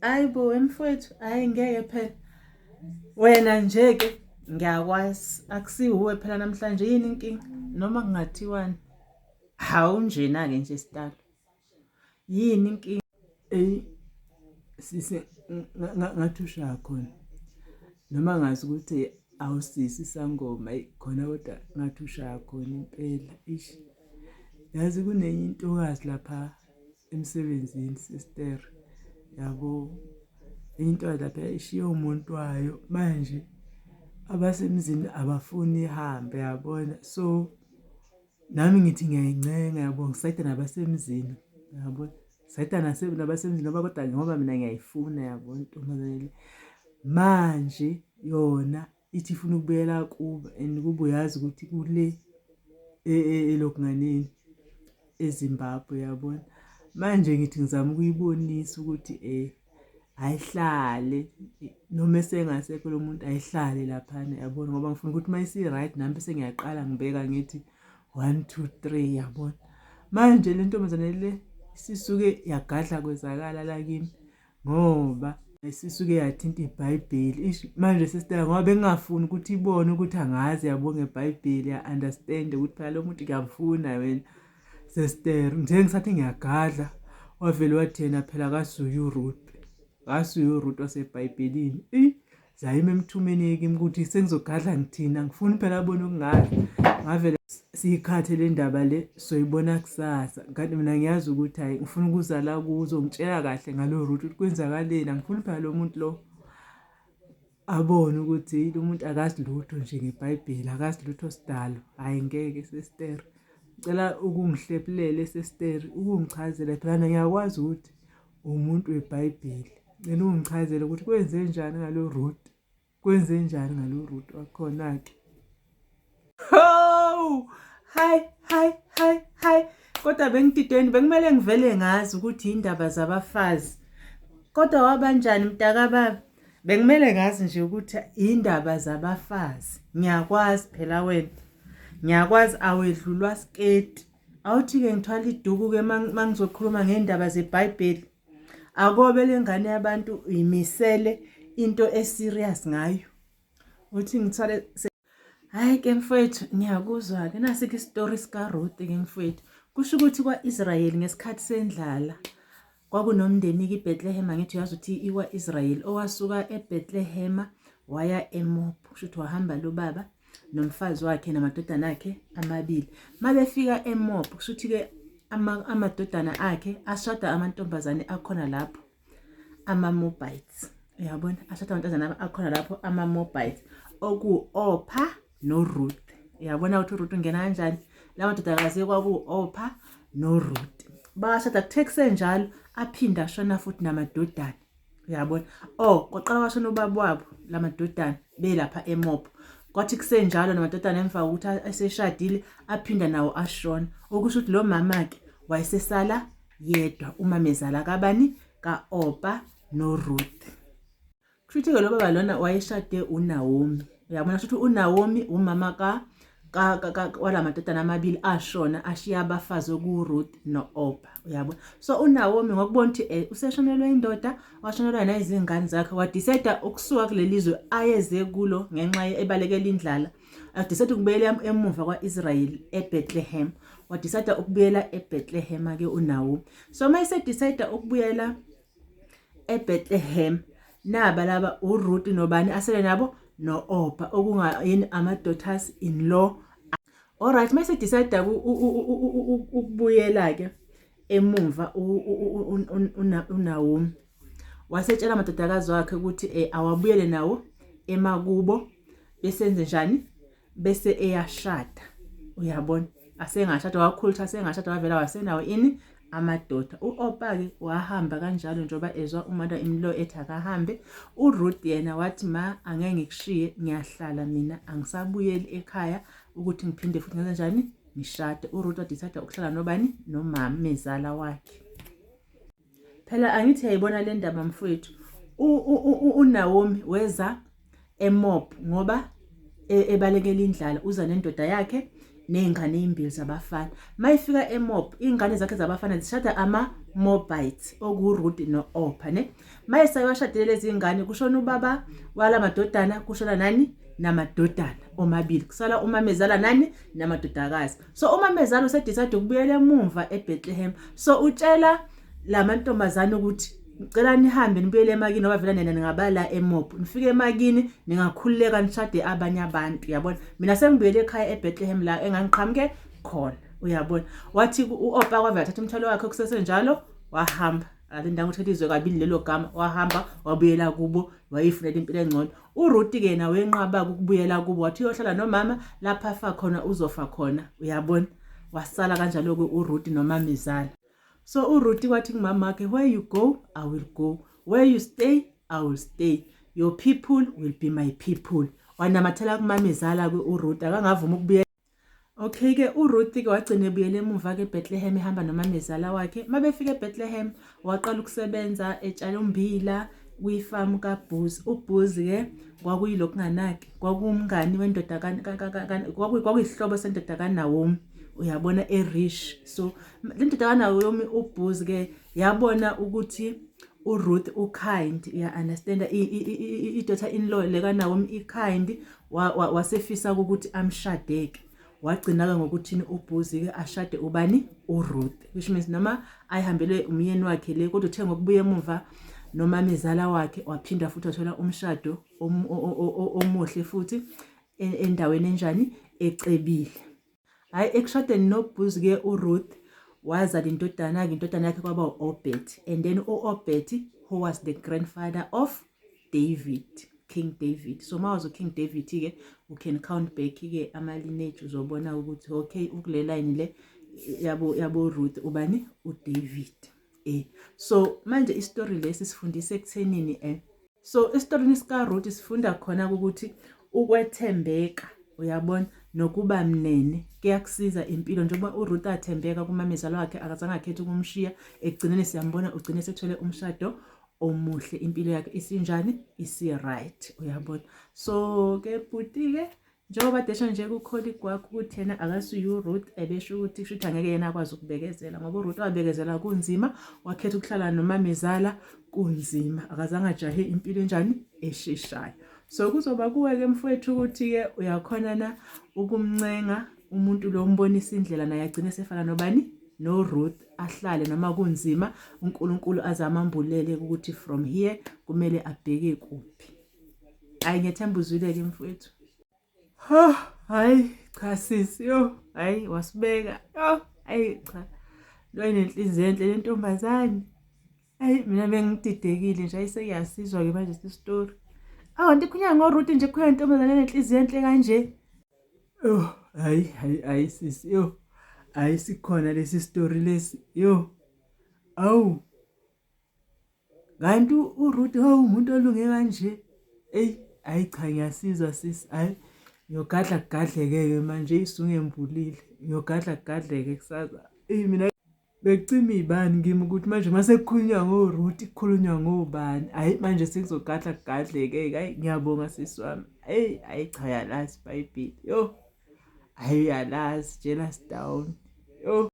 Ayibo mfowethu, hayi ngeke phela. Wena nje ke ngiyakwazi akusiwe phela namhlanje yini inkinga noma kungathiwani. Hawu njena ke nje sitalo. Yini inkinga? Sise ngathi ushaya khona noma ngazi ukuthi awusisi sangoma khona kodwa ngathi ushaya khona impela ish yazi kunenye intokazi lapha emsebenzini sister yabo into lapha ishiye umuntu wayo manje abasemzini abafuni ihambe yabona so nami ngithi ngiyayincenga yabo ngisayida nabasemzini yabo sayida nabasemzini ngoba kodwa ngoba mina ngiyayifuna yabo intombazane manje yona ithi ifuna ukubuyela kuba and kube uyazi ukuthi kule elokunganeni eZimbabwe yabona manje ngithi ngizama ukuyibonisa ukuthi ayihlale noma esengasekho lo muntu ayihlale lapha yabona ngoba ngifuna ukuthi mayisi right nami bese ngiyaqala ngibeka ngithi 1 2 3 yabona manje le ntombazane le sisuke yagadla kwezakala la kimi ngoba sisuke yathinta iBhayibheli manje sister ngoba bengingafuni ukuthi ibone ukuthi angazi yabo ngeBhayibheli ya understand ukuthi phela lo muntu ngiyamfuna wena sister nje ngisathi ngiyagadla wavele wathi yena phela kasuye uRuth waseBhayibhelini zayime emthumeni kimi ukuthi sengizogadla ngithina ngifuni phela abone okungazi ngavele sikhathe le ndaba le soyibona kusasa kanti mina ngiyazi ukuthi hayi ngifuna ukuzala kuzo ngitshela kahle ngalo Ruth ukuthi kwenzakaleni angifuni phela lo muntu lo abone ukuthi lo muntu akazi lutho nje ngeBhayibheli akazi lutho sidalo hayi ngeke sister ngicela ukungihlephulele sister ukungichazela phela ngiyakwazi ukuthi umuntu weBhayibheli ngene ungichazele ukuthi kwenze njani ngalo Ruth wakhona ke Oh! Hi. Kodwa bengididweni bekumele ngivele ngazi ukuthi indaba zabafazi. Kodwa wabanjani mntaka baba? Bekumele ngazi nje ukuthi indaba zabafazi. Ngiyakwazi phela wena. Ngiyakwazi awedlulwa skate. Awuthi ke ngithwala iduku ke mangizokhuluma ngeindaba zeBhayibheli. Akobe lengane yabantu uyimisele into eserious ngayo. Uthi ngithwale hayi ke mfowethu ngiyakuzwa ke nasi ke story sika Ruth ke mfowethu kusho ukuthi kwaIsrael ngesikhathi sendlala kwakunomndeni ke eBethlehem ngithi uyazi ukuthi iwaIsrael owasuka eBethlehem waya eMoab kusho ukuthi wahamba lo baba nomfazi wakhe namadodana akhe amabili mabefika eMoab kusho ukuthi ke amadodana akhe ashada amantombazane akhona lapho ama-Moabites uyabona ashada amantombazane akhona lapho ama-Moabites oku-Opha noRuth uyabona ukuthi uRuth ungena kanjani la madodakazi kwaku-Opha noRuth bashada kuthe njalo aphinda ashona futhi namadodana uyabona kwaqala washona ubaba wabo lamadodana belapha eMoab kwathi kusenjalo namadodana emva ukuthi aseshadile aphinda nawo ashona okusho ukuthi lo mama ke wayesesala yedwa uma mezala kabani kaOpha noRuth kusho lo baba lona wayeshade uNaomi uyabona ukuthi uNaomi umama wala madodana amabili ashona ashiya abafazi okuRuth noOpha uyabona so uNaomi ngokubona ukuthi useshonelwe indoda washonelwa nezingane zakhe wadecide ukusuka kulelizwe ayeze kulo ngenxa ebalekela indlala adecide ukubuyela emuva kwaIsrael eBethlehem wadecide ukubuyela eBethlehem ke uNaomi so mayise decide ukubuyela eBethlehem naba laba uRuth nobani asele nabo noOpha okungayini ama-daughters in law alright mayise decide ukubuyela ke emuva uNaomi wasetshela amadodakazi wakhe ukuthi awabuyele nawo emakubo besenze njani bese eyashada uyabona asengashada wakhulutha asengashada wavela wasenawo ini amadoda uOpha ke wahamba kanjalo njoba ezwa umother in law ethi akahambe uRuth yena wathi ma angeke ngikushiye ngiyahlala mina angisabuyeli ekhaya ukuthi ngiphinde futhi ngenze njani ngishade uRuth wadecide ukuhlala nobani nomama mezala wakhe phela angithi yayibona le ndaba mfowethu uNaomi weza eMoab ngoba ebalekela indlala uza nendoda yakhe nezingane ezimbili zabafana mayifika eMoab ingane zakhe zabafana zishada Moabite okuRuth noOrpah ne. Mayese washadile lezi ingane kushona ubaba wala madodana kushona nani namadodana omabili kusala umamezala nani namadodakazi. So umamezala usedecide ukubuyela emuva eBethlehem. So utshela lamantombazana ukuthi ngicela nihambe nibuyele emakini ngoba vela nina ningabala eMoab. Nifike emakini ningakhululeka nishade abanye abantu uyabona. Mina sengibuyele ekhaya eBethlehem la engangiqhamuke khona uyabona. Wathi uOrpah kwavela thatha umthwalo wakhe kusesenjalo wahamba. Alinda ukuthi lizwe kabili lelo gama wahamba wabuyela kubo wayifunela impilo engcono. uRuth ke na wenqaba ukubuyela kubo wathi uyohlala nomama lapha afa khona uzofa khona uyabona. Wasala kanjalo ke uRuth nomamezala. So uRuth wathi kumama wakhe, where you go I will go, where you stay I will stay, your people will be my people. Wanamathela kumamezala ke uRuth akangavuma ukubuyela. Okay ke uRuth ke wagcina ebuyele emuva ke eBethlehem ehamba nomamezala wakhe. Mabefika eBethlehem waqala ukusebenza etshala ummbila kwifarm kaBooz. uBooz ke kwakuyilokhu nganaki kwakumngani wendodakana kwakuyihlobo sendodakana Naomi uyabona eRish. So le ndodakana Naomi uBooz ke yabona ukuthi uRuth ukind ya understand idaughter in law leka Naomi ikind wasefisa ukuthi amshadeke. Wagcina ke ngokuthini uBooz ke ashade ubani uRuth, which means noma ayihambele umyeni wakhe le kodwa uthe ngokubuya emuva nomamezala wakhe waphinda futhi wathola umshado omuhle futhi endaweni enjani ecebile. Hayi ekushadeni noBooz ke uRuth wazala indodana yakhe kwaba uObed, and then uObed who was the grandfather of David, King David. So mawazi uKing David ke you can count back ke ama lineage uzobona ukuthi okay ukule line le yabo Ruth ubani uDavid. So manje istory lesi sifundise ekuthenini so istory sika Ruth sifunda khona ukuthi ukwethembeka uyabona nokuba mnene kuyakusiza impilo njengoba uRuth athembeka kumamezala wakhe akazange akhethe ukumshiya. Ekugcineni siyambona ugcine sethole umshado omuhle, impilo yakhe isinjani isi right uyabona. So ke bhuti ke njengoba desha nje kukholi kwakho ukuthi yena akasuye uRuth ebesho ukuthi kusho angeke yena akwazi ukubekezela ngoba uRuth wabekezela kunzima, wakhetha ukuhlala nomamezala kunzima, akazange ajahe impilo enjani esheshayo. So kuzoba kuwe ke mfowethu ukuthi ke uyakhona na ukumncenga umuntu lo umbonisa indlela naye agcine sefana nobani noRuth, ahlale noma kunzima uNkulunkulu azamambulele ukuthi from here kumele abheke kuphi. Hayi ngethemba uzwile ke mfowethu. Hayi cha sisi hayi wasibeka hayi cha lo inenhliziyo enhle lentombazane. Hayi mina bengididekile nje ayiseyasizwa ke manje isistory. Awonto ikhunya ngoRuth nje kuya intombazane enenhliziyo enhle kanje. Hayi sisi hayi sikhona lesi story lesi awu kanti uRuth umuntu olunge kanje. Hayi cha ngiyasizwa sisi. Hayi ngiyogadla kugadleke manje isunge embulile ngiyogadla kugadleke kusasa. Mina becima ibani ngimi ukuthi manje mase kukhulunywa ngoRuth kukhulunywa ngobani. Hayi manje sekuzogadla kugadleke. Hayi ngiyabonga sisi wami. Hayi cha yalazi iBhayibheli hayi yalazi jealous down